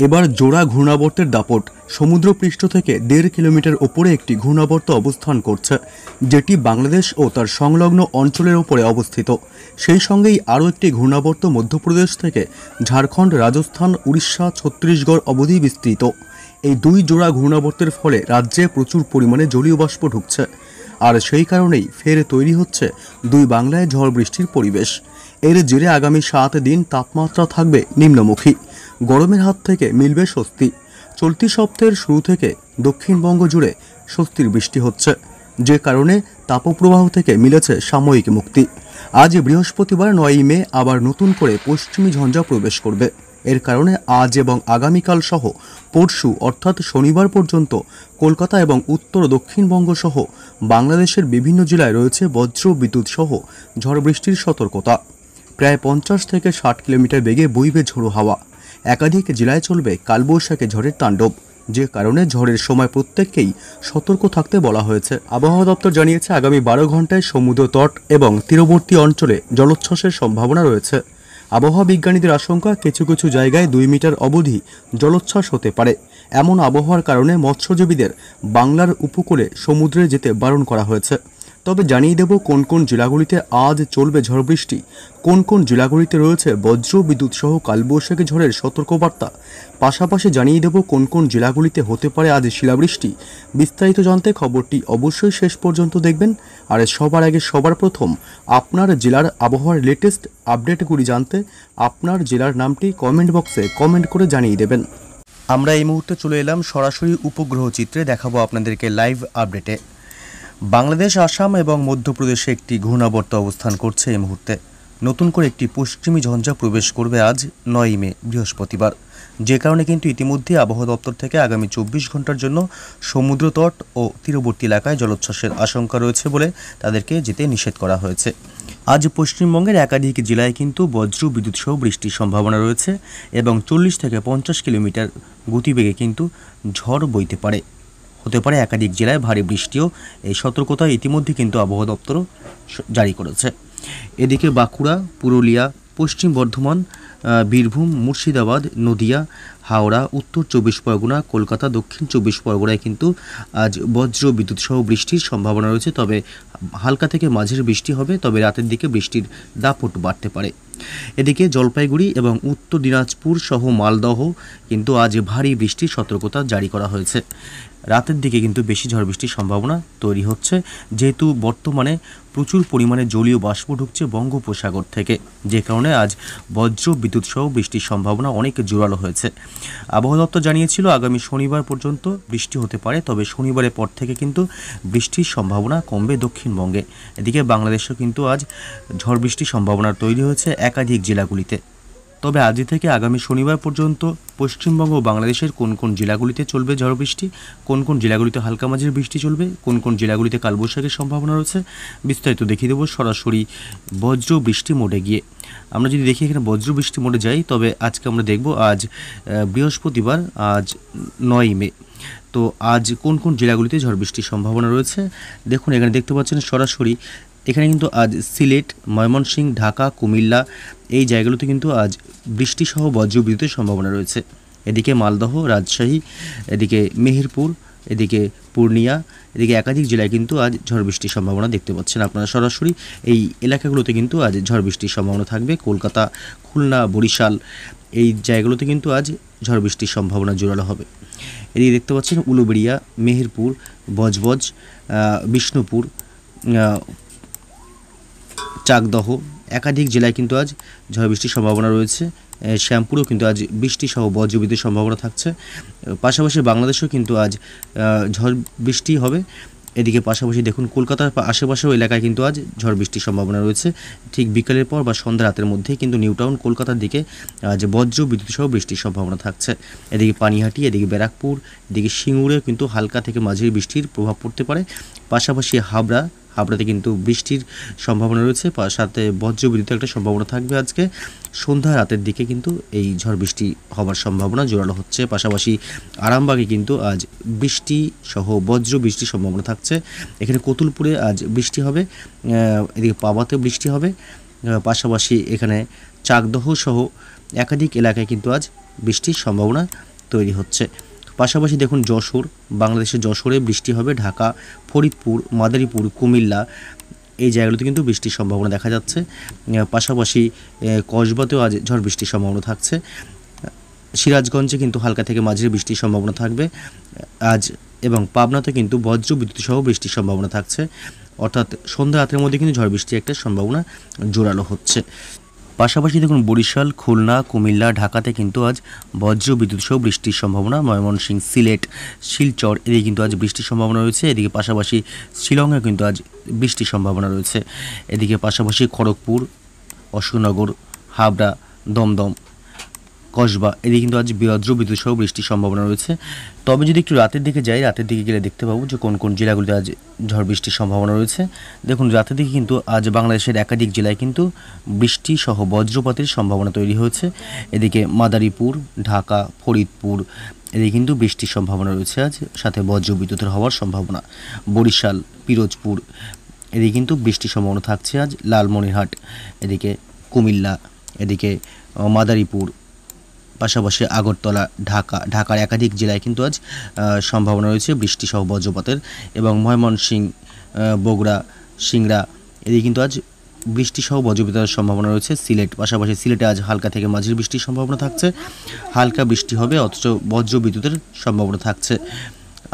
এবার জোড়া ঘূর্ণাবর্তের দাপট। সমুদ্রপৃষ্ঠ থেকে 1.5 কিলোমিটার ওপরে একটি ঘূর্ণাবর্ত অবস্থান করছে, যেটি বাংলাদেশ ও তার সংলগ্ন অঞ্চলের ওপরে অবস্থিত। সেই সঙ্গেই আরও একটি ঘূর্ণাবর্ত মধ্যপ্রদেশ থেকে ঝাড়খণ্ড, রাজস্থান, উড়িষ্যা, ছত্তিশগড় অবধি বিস্তৃত। এই দুই জোড়া ঘূর্ণাবর্তের ফলে রাজ্যে প্রচুর পরিমাণে জলীয় বাষ্প ঢুকছে, আর সেই কারণেই ফের তৈরি হচ্ছে দুই বাংলায় ঝড় বৃষ্টির পরিবেশ। এর জেরে আগামী 7 দিন তাপমাত্রা থাকবে নিম্নমুখী। গরমের হাত থেকে মিলবে স্বস্তি। চলতি সপ্তাহের শুরু থেকে দক্ষিণবঙ্গ জুড়ে স্বস্তির বৃষ্টি হচ্ছে, যে কারণে তাপপ্রবাহ থেকে মিলেছে সাময়িক মুক্তি। আজ বৃহস্পতিবার 9 মে আবার নতুন করে পশ্চিমী ঝঞ্ঝা প্রবেশ করবে। এর কারণে আজ এবং আগামীকাল সহ পরশু অর্থাৎ শনিবার পর্যন্ত কলকাতা এবং উত্তর দক্ষিণবঙ্গ সহ বাংলাদেশের বিভিন্ন জেলায় রয়েছে বজ্র বিদ্যুৎ সহ ঝড় বৃষ্টির সতর্কতা। প্রায় 50 থেকে 60 কিলোমিটার বেগে বইবে ঝোড়ো হাওয়া। একাধিক জেলায় চলবে কালবৈশাখী ঝড়ের তাণ্ডব, যে কারণে ঝড়ের সময় প্রত্যেককেই সতর্ক থাকতে বলা হয়েছে। আবহাওয়া দপ্তর জানিয়েছে আগামী 12 ঘন্টায় সমুদ্র তট এবং তীরবর্তী অঞ্চলে জলোচ্ছ্বাসের সম্ভাবনা রয়েছে। আবহাওয়া বিজ্ঞানীদের আশঙ্কা কিছু কিছু জায়গায় 2 মিটার অবধি জলোচ্ছ্বাস হতে পারে। এমন আবহাওয়ার কারণে মৎস্যজীবীদের বাংলার উপকূলে সমুদ্রে যেতে বারণ করা হয়েছে। তবে জানিয়ে দেব কোন কোন জেলাগুলিতে আজ চলবে ঝড় বৃষ্টি, কোন কোন জেলাগুলিতে রয়েছে বজ্র বিদ্যুৎ সহ কালবৈশাখী ঝড়ের সতর্কবার্তা। পাশাপাশি জানিয়ে দেব কোন কোন জেলাগুলিতে হতে পারে আজ শিলাবৃষ্টি। বিস্তারিত জানতে খবরটি অবশ্যই শেষ পর্যন্ত দেখবেন। আর সবার আগে সবার প্রথম আপনার জেলার আবহাওয়ার লেটেস্ট আপডেটগুলি জানতে আপনার জেলার নামটি কমেন্ট বক্সে কমেন্ট করে জানিয়ে দেবেন। আমরা এই মুহূর্তে চলে এলাম সরাসরি উপগ্রহ চিত্রে, দেখাবো আপনাদেরকে লাইভ আপডেটে। বাংলাদেশ, আসাম এবং মধ্যপ্রদেশে একটি ঘূর্ণাবর্ত অবস্থান করছে এই মুহূর্তে। নতুন করে একটি পশ্চিমী ঝঞ্ঝা প্রবেশ করবে আজ 9 মে বৃহস্পতিবার, যে কারণে কিন্তু ইতিমধ্যে আবহাওয়া দপ্তর থেকে আগামী 24 ঘন্টার জন্য সমুদ্রতট ও তীরবর্তী এলাকায় জলোচ্ছ্বাসের আশঙ্কা রয়েছে বলে তাদেরকে যেতে নিষেধ করা হয়েছে। আজ পশ্চিমবঙ্গের একাধিক জেলায় কিন্তু বজ্র বিদ্যুৎ সহ বৃষ্টির সম্ভাবনা রয়েছে এবং 40 থেকে 50 কিলোমিটার গতিবেগে কিন্তু ঝড় বইতে পারে। হতে পারে একাধিক জেলায় ভারী বৃষ্টিও। এই সতর্কতা ইতিমধ্যে কিন্তু আবহাওয়া দপ্তরও জারি করেছে। এদিকে বাঁকুড়া, পুরুলিয়া, পশ্চিম বর্ধমান, বীরভূম, মুর্শিদাবাদ, নদিয়া, হাওড়া, উত্তর 24 পরগনা, কলকাতা, দক্ষিণ 24 পরগনায় কিন্তু আজ বজ্র বিদ্যুৎ সহ বৃষ্টির সম্ভাবনা রয়েছে। তবে হালকা থেকে মাঝের বৃষ্টি হবে, তবে রাতের দিকে বৃষ্টির দাপট বাড়তে পারে। এদিকে জলপাইগুড়ি এবং উত্তর দিনাজপুর সহ মালদহ কিন্তু আজ ভারী বৃষ্টির সতর্কতা জারি করা হয়েছে। রাতের দিকে কিন্তু বেশি ঝড় বৃষ্টির সম্ভাবনা তৈরি হচ্ছে, যেহেতু বর্তমানে প্রচুর পরিমাণে জলীয় বাষ্প ঢুকছে বঙ্গোপসাগর থেকে, যে কারণে আজ বজ্র বিদ্যুৎ সহ বৃষ্টির সম্ভাবনা অনেক জোরালো হয়েছে। আবহাওয়া দপ্তর জানিয়েছিল আগামী শনিবার পর্যন্ত বৃষ্টি হতে পারে, তবে শনিবারের পর থেকে কিন্তু বৃষ্টির সম্ভাবনা কমবে দক্ষিণবঙ্গে। এদিকে বাংলাদেশেও কিন্তু আজ ঝড় বৃষ্টির সম্ভাবনা তৈরি হয়েছে একাধিক জেলাগুলিতে। তবে আজ থেকে আগামী শনিবার পর্যন্ত পশ্চিমবঙ্গ ও বাংলাদেশের কোন কোন জেলাগুলিতে চলবে ঝড় বৃষ্টি, কোন কোন জেলাগুলিতে হালকা মাঝের বৃষ্টি চলবে, কোন কোন জেলাগুলিতে কালবৈশাখীর সম্ভাবনা রয়েছে, বিস্তারিত দেখিয়ে দেবো সরাসরি বজ্র বৃষ্টি মোডে গিয়ে। আমরা যদি দেখি এখানে বজ্র বৃষ্টি মোডে যাই, তবে আজকে আমরা দেখব আজ বৃহস্পতিবার, আজ 9 মে। তো আজ কোন কোন জেলাগুলিতে ঝড় বৃষ্টির সম্ভাবনা রয়েছে দেখুন। এখানে দেখতে পাচ্ছেন সরাসরি এখানে কিন্তু আজ সিলেট, ময়মনসিংহ, ঢাকা, কুমিল্লা এই জায়গাগুলোতে কিন্তু আজ বৃষ্টিসহ বজ্র বিদ্যুতের সম্ভাবনা রয়েছে। এদিকে মালদহ, রাজশাহী, এদিকে মেহেরপুর, এদিকে পূর্ণিয়া, এদিকে একাধিক জেলায় কিন্তু আজ ঝড় বৃষ্টির সম্ভাবনা দেখতে পাচ্ছেন আপনারা সরাসরি। এই এলাকাগুলোতে কিন্তু আজ ঝড় বৃষ্টির সম্ভাবনা থাকবে। কলকাতা, খুলনা, বরিশাল এই জায়গাগুলোতে কিন্তু আজ ঝড় বৃষ্টির সম্ভাবনা জোরালো হবে। এদিকে দেখতে পাচ্ছেন উলুবেড়িয়া, মেহেরপুর, বজবজ, বিষ্ণুপুর, চাকদহ একাধিক জেলায় কিন্তু আজ ঝড় বৃষ্টির সম্ভাবনা রয়েছে। শ্যামপুরেও কিন্তু আজ বৃষ্টিসহ বজ্রবিদ্যুতের সম্ভাবনা থাকছে। পাশাপাশি বাংলাদেশেও কিন্তু আজ ঝড় বৃষ্টি হবে। এদিকে পাশাপাশি দেখুন কলকাতার আশেপাশেও এলাকায় কিন্তু আজ ঝড় বৃষ্টির সম্ভাবনা রয়েছে। ঠিক বিকালের পর বা সন্ধ্যা রাতের মধ্যেই কিন্তু নিউ টাউন কলকাতার দিকে আজ বজ্র বিদ্যুৎ সহ বৃষ্টির সম্ভাবনা থাকছে। এদিকে পানিহাটি, এদিকে ব্যারাকপুর, এদিকে সিঙ্গুরেও কিন্তু হালকা থেকে মাঝারি বৃষ্টির প্রভাব পড়তে পারে। পাশাপাশি হাবড়াতে কিন্তু বৃষ্টির সম্ভাবনা রয়েছে, সাথে বজ্র বিদ্যুতের একটা সম্ভাবনা থাকবে। আজকে সন্ধ্যা রাতের দিকে কিন্তু এই ঝড় বৃষ্টি হবার সম্ভাবনা জোরালো হচ্ছে। পাশাপাশি আরামবাগে কিন্তু আজ বৃষ্টি সহ বজ্র বৃষ্টির সম্ভাবনা থাকছে। এখানে কতুলপুরে আজ বৃষ্টি হবে, এদিকে পাবাতে বৃষ্টি হবে। পাশাপাশি এখানে চাকদহ সহ একাধিক এলাকায় কিন্তু আজ বৃষ্টির সম্ভাবনা তৈরি হচ্ছে। পাশাপাশি দেখুন যশোর, বাংলাদেশের যশোরে বৃষ্টি হবে, ঢাকা, ফরিদপুর, মাদারীপুর, কুমিল্লা এই জায়গাগুলোতে কিন্তু বৃষ্টির সম্ভাবনা দেখা যাচ্ছে। পাশাপাশি কসবাতেও আজ ঝড় বৃষ্টির সম্ভাবনা থাকছে। সিরাজগঞ্জে কিন্তু হালকা থেকে মাঝারি বৃষ্টির সম্ভাবনা থাকবে আজ, এবং পাবনাতে কিন্তু বজ্র বিদ্যুৎ সহ বৃষ্টির সম্ভাবনা থাকছে। অর্থাৎ সন্ধ্যা রাতের মধ্যে কিন্তু ঝড় বৃষ্টির একটা সম্ভাবনা জোরালো হচ্ছে। পাশাপাশি দেখুন বরিশাল, খুলনা, কুমিল্লা, ঢাকাতে কিন্তু আজ বজ্র বিদ্যুৎ সহ বৃষ্টির সম্ভাবনা। ময়মনসিংহ, সিলেট, শিলচর এদিকে কিন্তু আজ বৃষ্টির সম্ভাবনা রয়েছে। এদিকে পাশাপাশি শিলংয়ে কিন্তু আজ বৃষ্টির সম্ভাবনা রয়েছে। এদিকে পাশাপাশি খড়গপুর, অশোকনগর, হাবড়া, দমদম, কসবা এদিকে কিন্তু আজ বজ্র বিদ্যুৎ সহ বৃষ্টির সম্ভাবনা রয়েছে। তবে যদি একটু রাতের দিকে যাই, রাতের দিকে গেলে দেখতে পাবো যে কোন কোন জেলাগুলিতে আজ ঝড় বৃষ্টির সম্ভাবনা রয়েছে। দেখুন রাতের দিকে কিন্তু আজ বাংলাদেশের একাধিক জেলায় কিন্তু বৃষ্টি সহ বজ্রপাতের সম্ভাবনা তৈরি হয়েছে। এদিকে মাদারীপুর, ঢাকা, ফরিদপুর এদিকে কিন্তু বৃষ্টির সম্ভাবনা রয়েছে আজ, সাথে বজ্র বিদ্যুতের হওয়ার সম্ভাবনা। বরিশাল, পিরোজপুর এদিকে কিন্তু বৃষ্টির সম্ভাবনা থাকছে আজ। লালমনিরহাট, এদিকে কুমিল্লা, এদিকে মাদারীপুর, পাশাপাশি আগরতলা, ঢাকার একাধিক জেলায় কিন্তু আজ সম্ভাবনা রয়েছে বৃষ্টি সহ বজ্রপাতের। এবং ময়মনসিংহ, বগুড়া, সিংড়া এদিকে কিন্তু আজ বৃষ্টি সহ বজ্রপাতের সম্ভাবনা রয়েছে। সিলেট, পাশাপাশি সিলেটে আজ হালকা থেকে মাঝারি বৃষ্টির সম্ভাবনা থাকছে। হালকা বৃষ্টি হবে অথচ বজ্র বিদ্যুতের সম্ভাবনা থাকছে।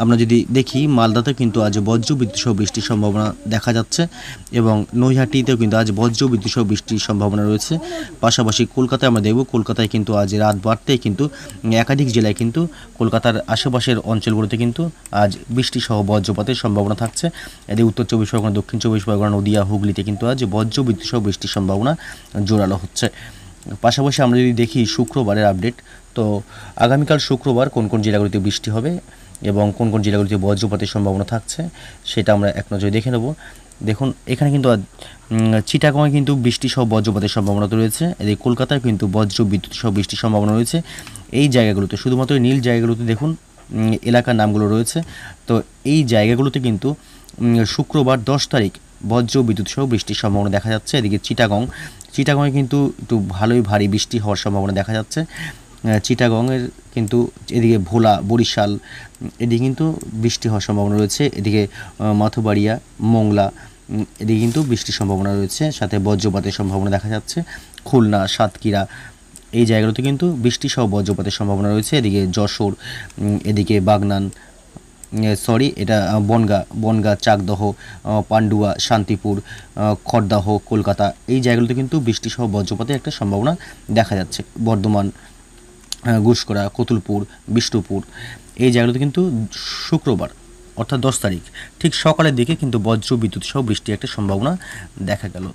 আমরা যদি দেখি মালদাতে কিন্তু আজ বজ্র বিদ্যুৎ সহ বৃষ্টির সম্ভাবনা দেখা যাচ্ছে, এবং নৈহাটিতেও কিন্তু আজ বজ্র বিদ্যুৎ সহ বৃষ্টির সম্ভাবনা রয়েছে। পাশাপাশি কলকাতায় আমরা দেখব, কলকাতায় কিন্তু আজ রাত বাড়তেই কিন্তু একাধিক জেলায় কিন্তু কলকাতার আশেপাশের অঞ্চলগুলোতে কিন্তু আজ বৃষ্টি সহ বজ্রপাতের সম্ভাবনা থাকছে। এদিকে উত্তর 24 পরগনা, দক্ষিণ 24 পরগনা, নদিয়া, হুগলিতে কিন্তু আজ বজ্র বিদ্যুৎ সহ বৃষ্টির সম্ভাবনা জোরালো হচ্ছে। পাশাপাশি আমরা যদি দেখি শুক্রবারের আপডেট, তো আগামীকাল শুক্রবার কোন কোন জেলাগুলিতে বৃষ্টি হবে এবং কোন কোন জেলাগুলিতে বজ্রপাতের সম্ভাবনা থাকছে সেটা আমরা এক নজরে দেখে নেব। দেখুন এখানে কিন্তু চিটাগংয়ে কিন্তু বৃষ্টি সহ বজ্রপাতের সম্ভাবনা রয়েছে। এদিকে কলকাতায় কিন্তু বজ্র বিদ্যুৎ সহ বৃষ্টির সম্ভাবনা রয়েছে। এই জায়গাগুলোতে শুধুমাত্র নীল জায়গাগুলোতে দেখুন এলাকার নামগুলো রয়েছে। তো এই জায়গাগুলোতে কিন্তু শুক্রবার 10 তারিখ বজ্র বিদ্যুৎ সহ বৃষ্টির সম্ভাবনা দেখা যাচ্ছে। এদিকে চিটাগংয়ে কিন্তু একটু ভালোই ভারী বৃষ্টি হওয়ার সম্ভাবনা দেখা যাচ্ছে। চিটাগংয়ের কিন্তু এদিকে ভোলা, বরিশাল এদিকে কিন্তু বৃষ্টি হওয়ার সম্ভাবনা রয়েছে। এদিকে মাথুবাড়িয়া, মোংলা এদিকে কিন্তু বৃষ্টির সম্ভাবনা রয়েছে, সাথে বজ্রপাতের সম্ভাবনা দেখা যাচ্ছে। খুলনা, সাতক্ষীরা এই জায়গাগুলোতে কিন্তু বৃষ্টি সহ বজ্রপাতের সম্ভাবনা রয়েছে। এদিকে যশোর, এদিকে বাগনান, এটা বনগাঁ, চাকদহ, পান্ডুয়া, শান্তিপুর, খড়দাহ, কলকাতা এই জায়গাগুলোতে কিন্তু বৃষ্টি সহ বজ্রপাতের একটা সম্ভাবনা দেখা যাচ্ছে। বর্ধমান, ঘুষকরা, কতুলপুর, বিষ্ণুপুর এই জায়গাগুলোতে কিন্তু শুক্রবার অর্থাৎ 10 তারিখ ঠিক সকালের দিকে কিন্তু বজ্র বিদ্যুৎ সহ বৃষ্টির একটা সম্ভাবনা দেখা গেল।